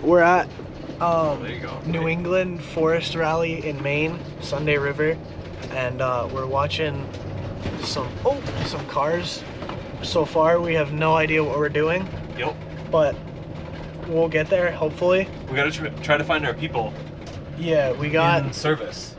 We're at there you go. New England Forest Rally in Maine, Sunday River, and we're watching some cars. So far, we have no idea what we're doing. Yep. But we'll get there, hopefully. We gotta try to find our people. Yeah, we got in service.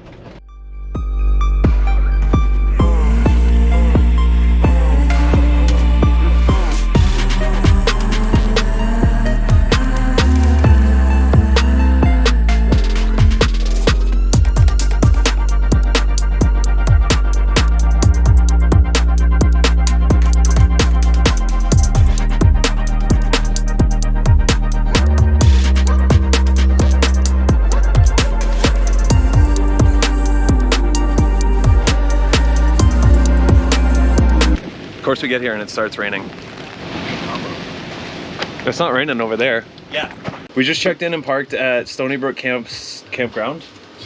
Of course we get here and it starts raining. It's not raining over there. Yeah. We just checked in and parked at Stony Brook Campground.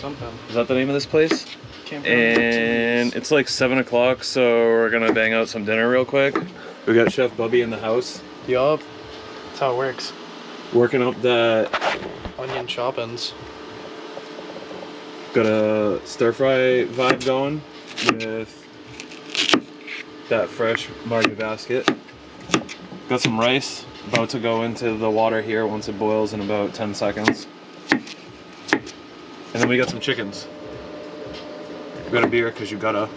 something. Is that the name of this place? And it's like 7 o'clock, so we're gonna bang out some dinner real quick. We got Chef Bubby in the house. Yup. That's how it works. Working up the Onion choppings. Got a stir fry vibe going with that fresh margie basket. Got some rice about to go into the water here once it boils in about 10 seconds. And then we got some chickens. We got a beer because you gotta.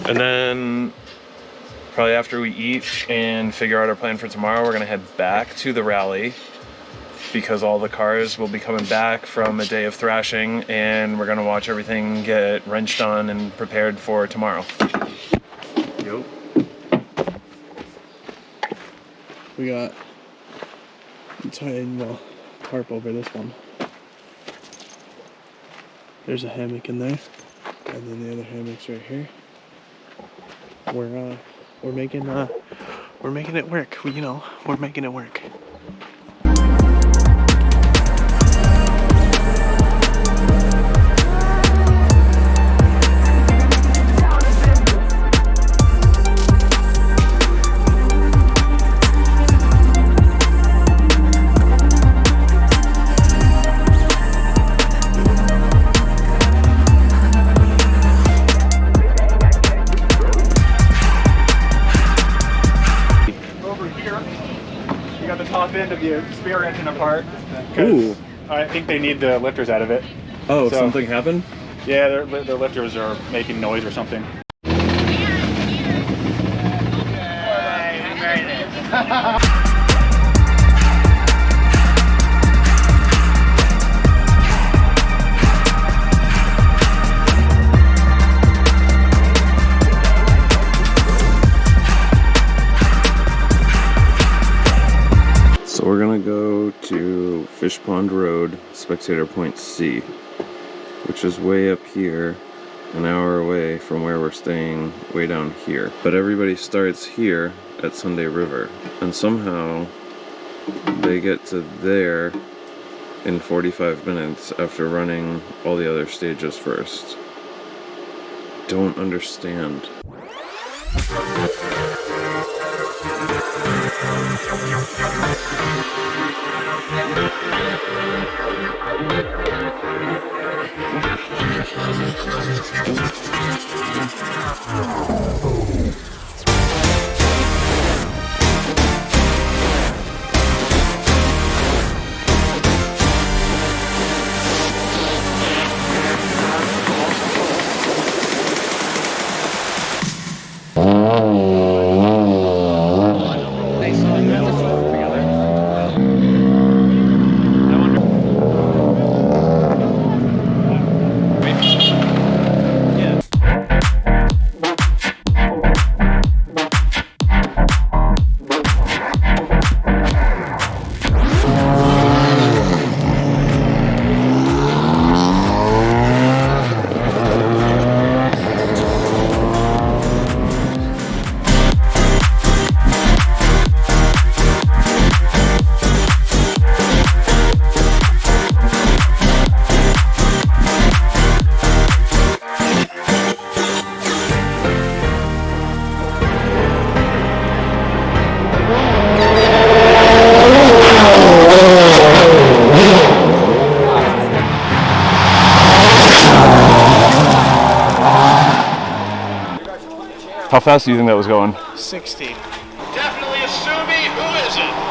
And then probably after we eat and figure out our plan for tomorrow, we're gonna head back to the rally because all the cars will be coming back from a day of thrashing, and we're gonna watch everything get wrenched on and prepared for tomorrow. Yo. We got tying tarp over this one. There's a hammock in there, and then the other hammock's right here. We're making it work. We're making it work. Top end of the spare engine apart. Ooh. I think they need the lifters out of it. Oh, so, something happened? Yeah, their lifters are making noise or something. So we're gonna go to Fish Pond Road, Spectator Point C, which is way up here, an hour away from where we're staying, way down here. But everybody starts here at Sunday River, and somehow they get to there in 45 minutes after running all the other stages first. Don't understand. How fast do you think that was going? 60. Definitely a Sumi. Who is it?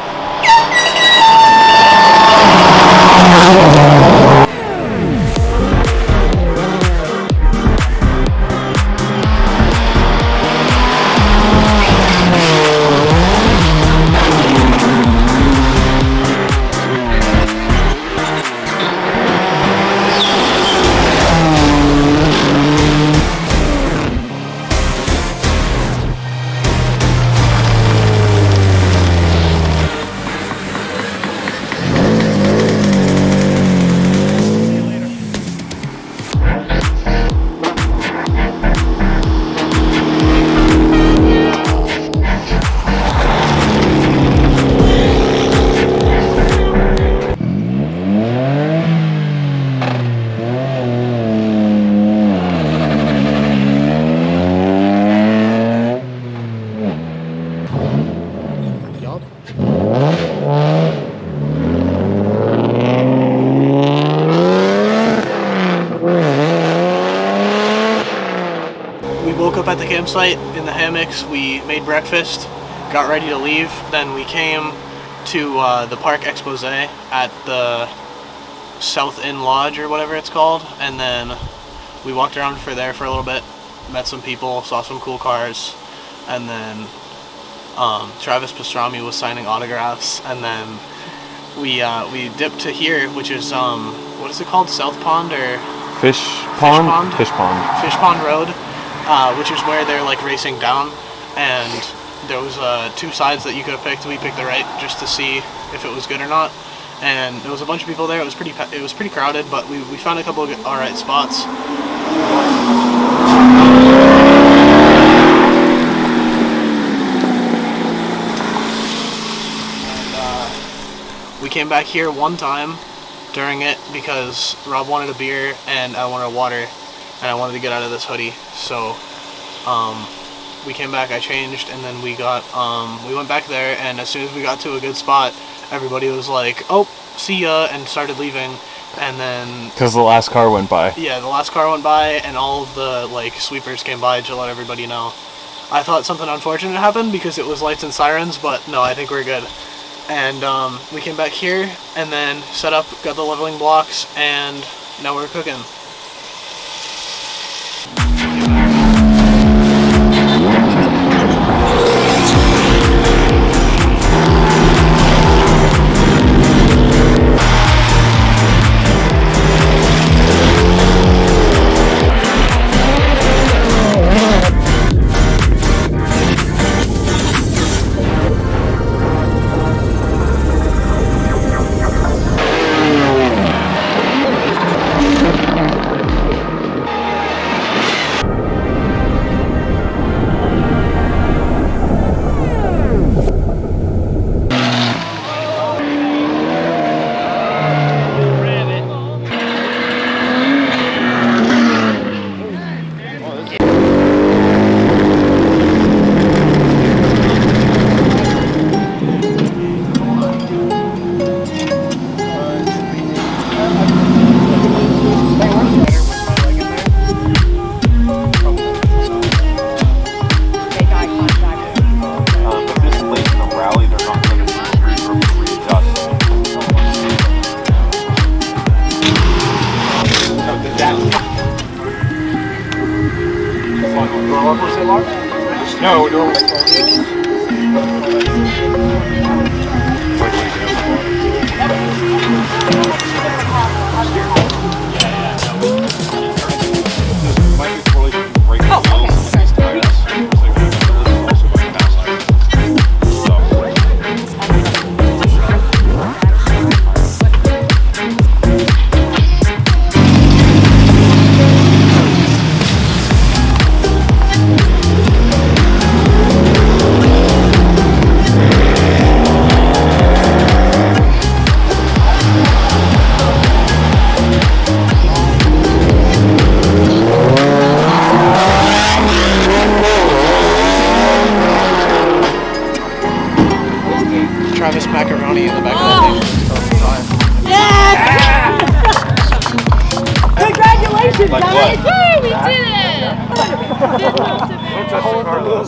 We woke up at the campsite in the hammocks, we made breakfast, got ready to leave, then we came to the park expose at the South Inn Lodge or whatever it's called, and then we walked around there for a little bit, met some people, saw some cool cars, and then Travis Pastrami was signing autographs, and then we dipped to here, which is what is it called, South Pond or Fish Pond? Fish Pond Road, which is where they're like racing down, and there was 2 sides that you could have picked. We picked the right just to see if it was good or not, and there was a bunch of people there. It was pretty crowded, but we found a couple of alright spots. We came back here one time during it because Rob wanted a beer and I wanted water and I wanted to get out of this hoodie. So we came back, I changed, and then we went back there, and as soon as we got to a good spot, everybody was like, oh, see ya, and started leaving. And then because the last car went by. Yeah, the last car went by and all of the like sweepers came by to let everybody know. I thought something unfortunate happened because it was lights and sirens, but no, I think we're good. And we came back here and then set up, got the leveling blocks, and now we're cooking. No, no. Travis macaroni in the back of the thing. Congratulations, guys! Woo! We did it! Didn't have to